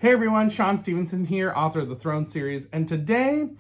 Hey everyone, Shaun Stevenson here, author of the Throne series, and today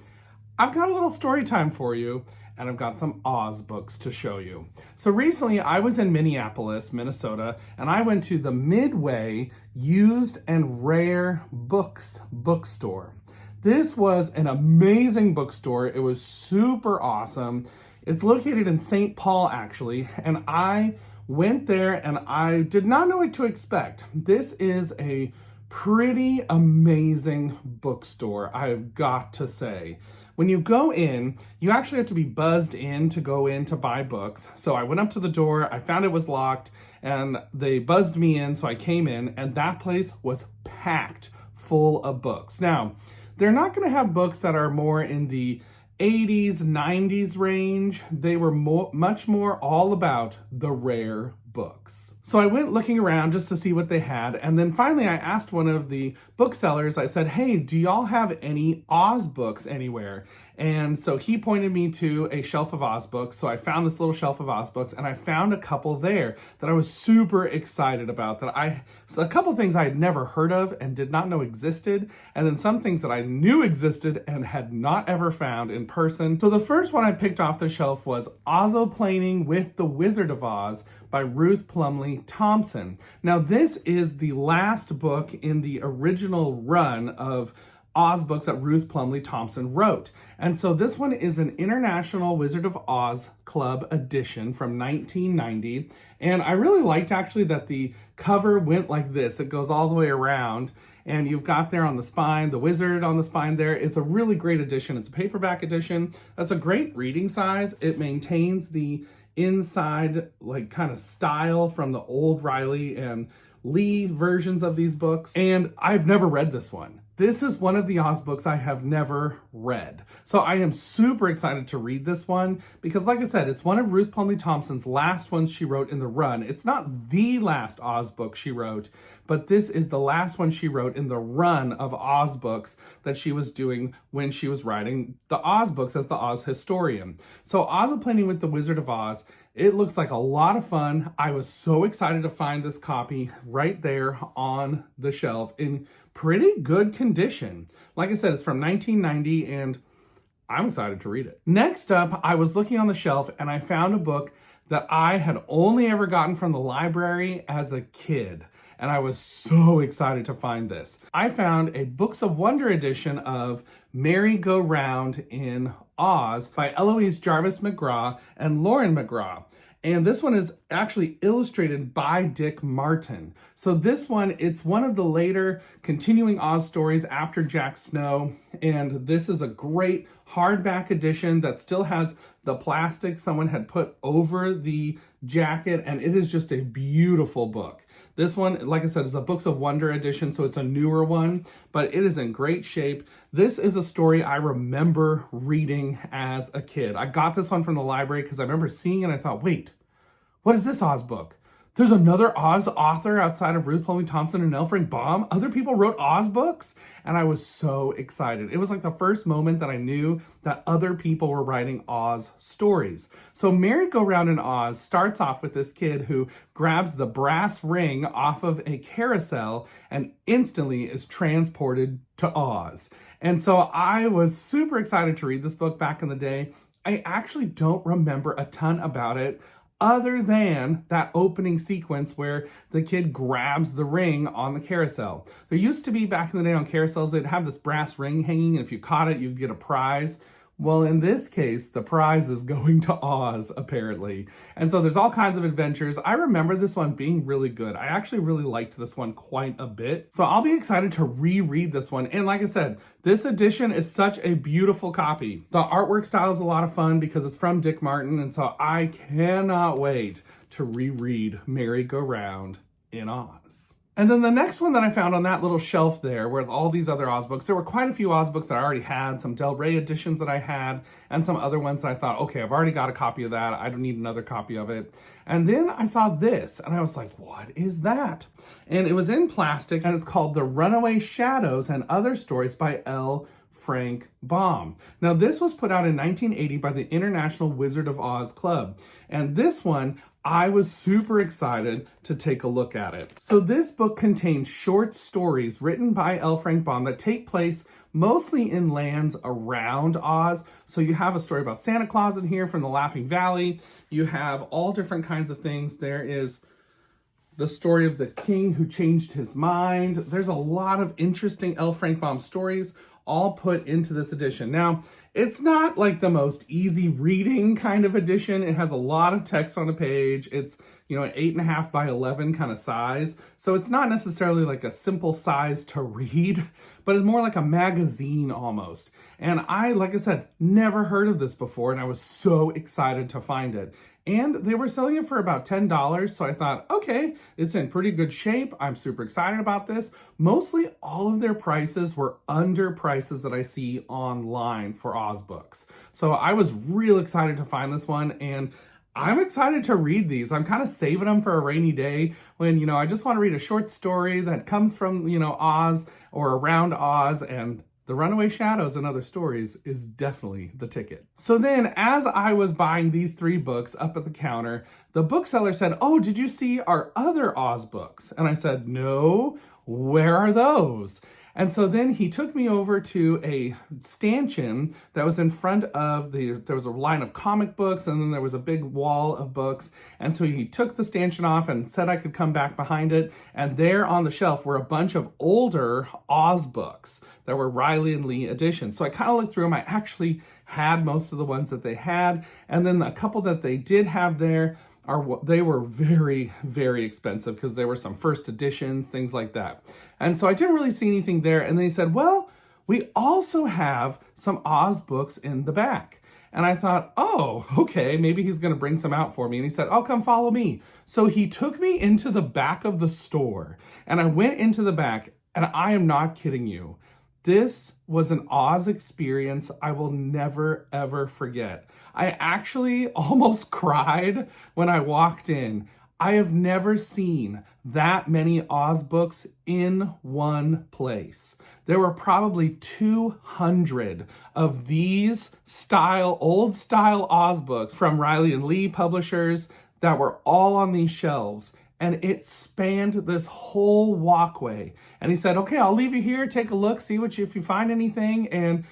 I've got a little story time for you, and I've got some Oz books to show you. So recently I was in Minneapolis, Minnesota, and I went to the Midway Used and Rare Books bookstore. This was an amazing bookstore. It was super awesome. It's located in St. Paul, actually, and I went there and I did not know what to expect. This is a pretty amazing bookstore, I've got to say. When you go in, you actually have to be buzzed in to go in to buy books. So I went up to the door, I found it was locked, and they buzzed me in, so I came in, and that place was packed full of books. Now, they're not going to have books that are more in the 80s, 90s range. They were much more all about the rare books. So I went looking around just to see what they had, and then finally I asked one of the booksellers, I said, hey, do y'all have any Oz books anywhere? And so he pointed me to a shelf of Oz books, so I found this little shelf of Oz books, and I found a couple there that I was super excited about, so a couple things I had never heard of and did not know existed, and then some things that I knew existed and had not ever found in person. So the first one I picked off the shelf was Ozoplaning with the Wizard of Oz by Ruth Plumly Thompson. Now this is the last book in the original run of Oz books that Ruth Plumly Thompson wrote. And so this one is an International Wizard of Oz Club edition from 1990. And I really liked actually that the cover went like this. It goes all the way around. And you've got there on the spine, the wizard on the spine there. It's a really great edition. It's a paperback edition. That's a great reading size. It maintains the inside like kind of style from the old Riley and Lee versions of these books. And I've never read this one. This is one of the Oz books I have never read. So I am super excited to read this one because, like I said, it's one of Ruth Plumly Thompson's last ones she wrote in the run. It's not the last Oz book she wrote, but this is the last one she wrote in the run of Oz books that she was doing when she was writing the Oz books as the Oz historian. So Ozoplaning with the Wizard of Oz, it looks like a lot of fun. I was so excited to find this copy right there on the shelf in pretty good condition. Like I said, it's from 1990 and I'm excited to read it. Next up, I was looking on the shelf and I found a book that I had only ever gotten from the library as a kid. And I was so excited to find this. I found a Books of Wonder edition of Merry-Go-Round in Oz by Eloise Jarvis McGraw and Lauren McGraw. And this one is actually illustrated by Dick Martin. So this one, it's one of the later continuing Oz stories after Jack Snow. And this is a great hardback edition that still has the plastic someone had put over the jacket. And it is just a beautiful book. This one, like I said, is a Books of Wonder edition, so it's a newer one, but it is in great shape. This is a story I remember reading as a kid. I got this one from the library because I remember seeing it and I thought, wait, what is this Oz book? There's another Oz author outside of Ruth Plumly Thompson and Neill Baum. Other people wrote Oz books, and I was so excited. It was like the first moment that I knew that other people were writing Oz stories. So Merry-Go-Round in Oz starts off with this kid who grabs the brass ring off of a carousel and instantly is transported to Oz. And so I was super excited to read this book back in the day. I actually don't remember a ton about it, other than that opening sequence where the kid grabs the ring on the carousel. There used to be, back in the day on carousels, they'd have this brass ring hanging, and if you caught it, you'd get a prize. Well, in this case, the prize is going to Oz, apparently. And so there's all kinds of adventures. I remember this one being really good. I actually really liked this one quite a bit. So I'll be excited to reread this one. And like I said, this edition is such a beautiful copy. The artwork style is a lot of fun because it's from Dick Martin. And so I cannot wait to reread Merry-Go-Round in Oz. And then the next one that I found on that little shelf there with all these other Oz books, there were quite a few Oz books that I already had, some Del Rey editions that I had, and some other ones that I thought, okay, I've already got a copy of that. I don't need another copy of it. And then I saw this, and I was like, what is that? And it was in plastic, and it's called The Runaway Shadows and Other Stories by L. Frank Baum. Now, this was put out in 1980 by the International Wizard of Oz Club. And this one, I was super excited to take a look at it. So this book contains short stories written by L. Frank Baum that take place mostly in lands around Oz. So you have a story about Santa Claus in here from the Laughing Valley. You have all different kinds of things. There is the story of the king who changed his mind. There's a lot of interesting L. Frank Baum stories all put into this edition. Now, it's not like the most easy reading kind of edition. It has a lot of text on a page. It's, an 8.5 by 11 kind of size. So it's not necessarily like a simple size to read, but it's more like a magazine almost. And I, like I said, never heard of this before, and I was so excited to find it. And they were selling it for about $10, so I thought, okay, it's in pretty good shape. I'm super excited about this. Mostly all of their prices were under prices that I see online for Oz books. So I was real excited to find this one, and I'm excited to read these. I'm kind of saving them for a rainy day when, I just want to read a short story that comes from, Oz or around Oz, and The Runaway Shadows and Other Stories is definitely the ticket. So then, as I was buying these 3 books up at the counter, the bookseller said, "Oh, did you see our other Oz books?" And I said, "No, where are those?" And so then he took me over to a stanchion that was in front of there was a line of comic books, and then there was a big wall of books. And so he took the stanchion off and said I could come back behind it. And there on the shelf were a bunch of older Oz books that were Riley and Lee editions. So I kind of looked through them. I actually had most of the ones that they had. And then a couple that they did have there, they were very, very expensive because there were some first editions, things like that. And so I didn't really see anything there. And then he said, "Well, we also have some Oz books in the back." And I thought, oh, okay, maybe he's going to bring some out for me. And he said, "Oh, come follow me." So he took me into the back of the store, and I went into the back, and I am not kidding you. This was an Oz experience I will never, ever forget. I actually almost cried when I walked in. I have never seen that many Oz books in one place. There were probably 200 of these old style Oz books from Riley and Lee publishers that were all on these shelves. And it spanned this whole walkway. And he said, "Okay, I'll leave you here, take a look, see if you find anything, and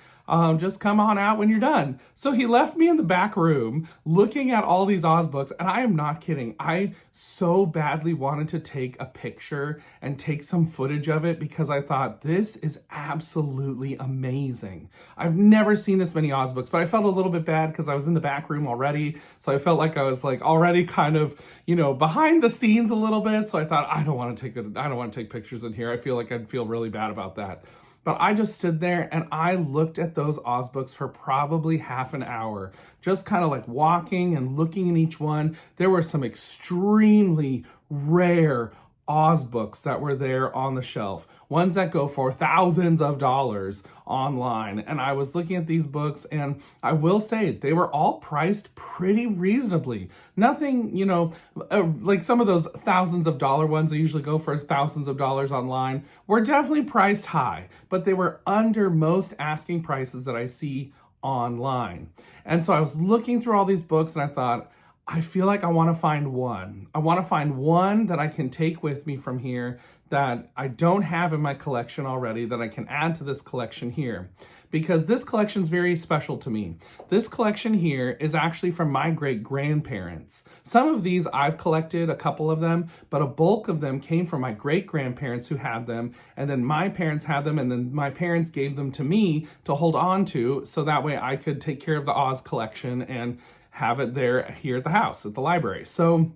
just come on out when you're done." So he left me in the back room looking at all these Oz books, and I am not kidding. I so badly wanted to take a picture and take some footage of it because I thought this is absolutely amazing. I've never seen this many Oz books, but I felt a little bit bad because I was in the back room already. So I felt like I was already kind of, behind the scenes a little bit. So I thought, I don't want to take pictures in here. I feel like I'd feel really bad about that. But I just stood there and I looked at those Oz books for probably half an hour, just kind of walking and looking at each one. There were some extremely rare Oz books that were there on the shelf, ones that go for thousands of dollars online. And I was looking at these books, and I will say they were all priced pretty reasonably. Nothing, like some of those thousands of dollar ones that usually go for thousands of dollars online were definitely priced high, but they were under most asking prices that I see online. And so I was looking through all these books, and I thought, I feel like I want to find one. I want to find one that I can take with me from here that I don't have in my collection already, that I can add to this collection here. Because this collection is very special to me. This collection here is actually from my great-grandparents. Some of these I've collected, a couple of them, but a bulk of them came from my great-grandparents who had them, and then my parents had them, and then my parents gave them to me to hold on to, so that way I could take care of the Oz collection and have it there here at the house, at the library. So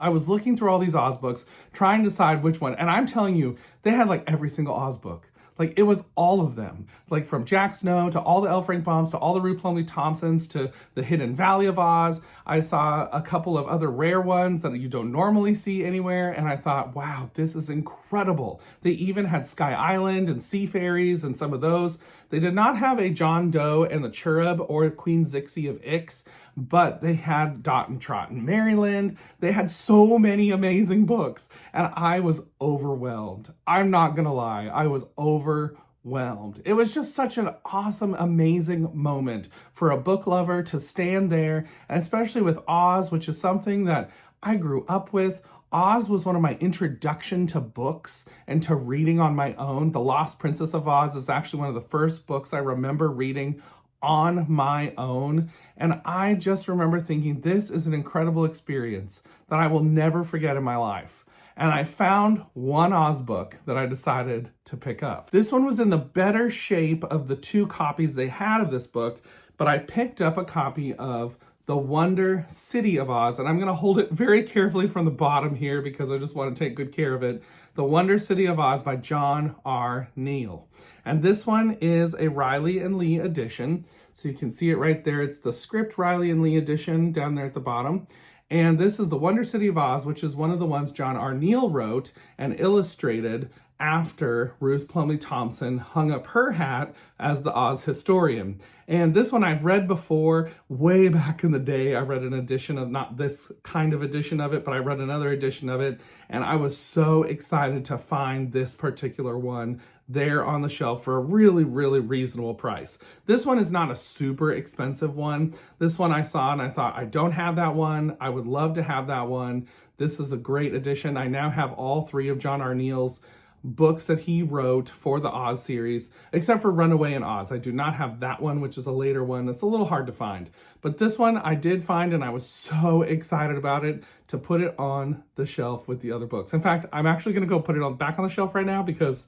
I was looking through all these Oz books, trying to decide which one. And I'm telling you, they had every single Oz book. It was all of them. From Jack Snow to all the L. Frank Baums to all the Ruth Plumly Thompsons to the Hidden Valley of Oz. I saw a couple of other rare ones that you don't normally see anywhere. And I thought, wow, this is incredible. They even had Sky Island and Sea Fairies and some of those. They did not have a John Doe and the Cherub or Queen Zixie of Ix, but they had Dot and Trot in Maryland. They had so many amazing books, and I was overwhelmed. I'm not gonna lie, I was overwhelmed. It was just such an awesome, amazing moment for a book lover to stand there, and especially with Oz, which is something that I grew up with. Oz was one of my introduction to books and to reading on my own. The Lost Princess of Oz is actually one of the first books I remember reading on my own. And I just remember thinking, this is an incredible experience that I will never forget in my life. And I found one Oz book that I decided to pick up. This one was in the better shape of the two copies they had of this book, but I picked up a copy of The Wonder City of Oz, and I'm going to hold it very carefully from the bottom here because I just want to take good care of it. The Wonder City of Oz by John R. Neill. And this one is a Riley and Lee edition. So you can see it right there. It's the script Riley and Lee edition down there at the bottom. And this is The Wonder City of Oz, which is one of the ones John R. Neill wrote and illustrated after Ruth Plumly Thompson hung up her hat as the Oz historian. And this one I've read before, way back in the day. I read an edition of, not this kind of edition of it, but I read another edition of it. And I was so excited to find this particular one there on the shelf for a really, really reasonable price. This one is not a super expensive one. This one I saw and I thought, I don't have that one. I would love to have that one. This is a great edition. I now have all three of John R. Neill's books that he wrote for the Oz series, except for Runaway in Oz. I do not have that one, which is a later one. That's a little hard to find. But this one I did find, and I was so excited about it to put it on the shelf with the other books. In fact, I'm actually going to go put it back on the shelf right now because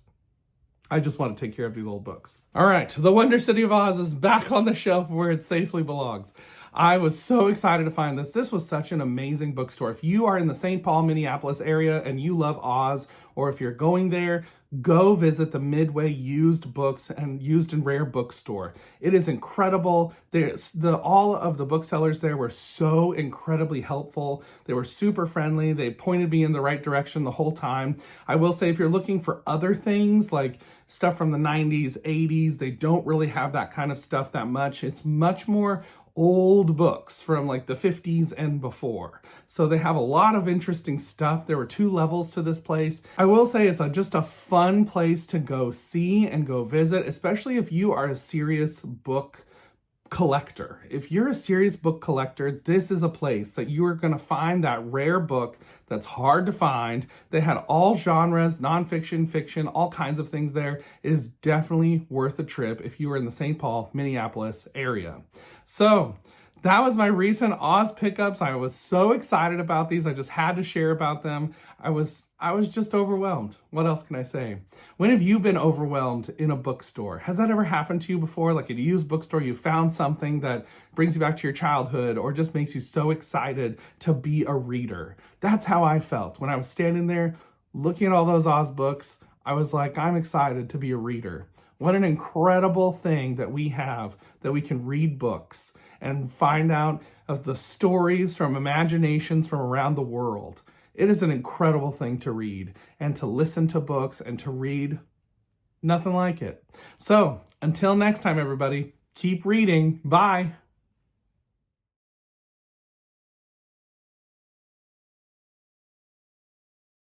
I just want to take care of these old books. All right, The Wonder City of Oz is back on the shelf where it safely belongs. I was so excited to find this. This was such an amazing bookstore. If you are in the St. Paul, Minneapolis area and you love Oz, or if you're going there, go visit the Midway used books and used and rare bookstore. It is incredible. All of the booksellers there were so incredibly helpful. They were super friendly. They pointed me in the right direction the whole time. I will say, if you're looking for other things like stuff from the 90s, 80s, they don't really have that kind of stuff that much. It's much more old books from like the 50s and before. So they have a lot of interesting stuff. There were 2 levels to this place. I will say it's just a fun place to go see and go visit, especially if you are a serious book collector. If you're a serious book collector, this is a place that you are going to find that rare book that's hard to find. They had all genres, nonfiction, fiction, all kinds of things there. It is definitely worth a trip if you are in the St. Paul, Minneapolis area. So that was my recent Oz pickups. I was so excited about these. I just had to share about them. I was just overwhelmed. What else can I say? When have you been overwhelmed in a bookstore? Has that ever happened to you before? Like at a used bookstore, you found something that brings you back to your childhood or just makes you so excited to be a reader. That's how I felt when I was standing there looking at all those Oz books. I was like, I'm excited to be a reader. What an incredible thing that we have, that we can read books and find out of the stories from imaginations from around the world. It is an incredible thing to read and to listen to books and to read. Nothing like it. So until next time, everybody, keep reading. Bye.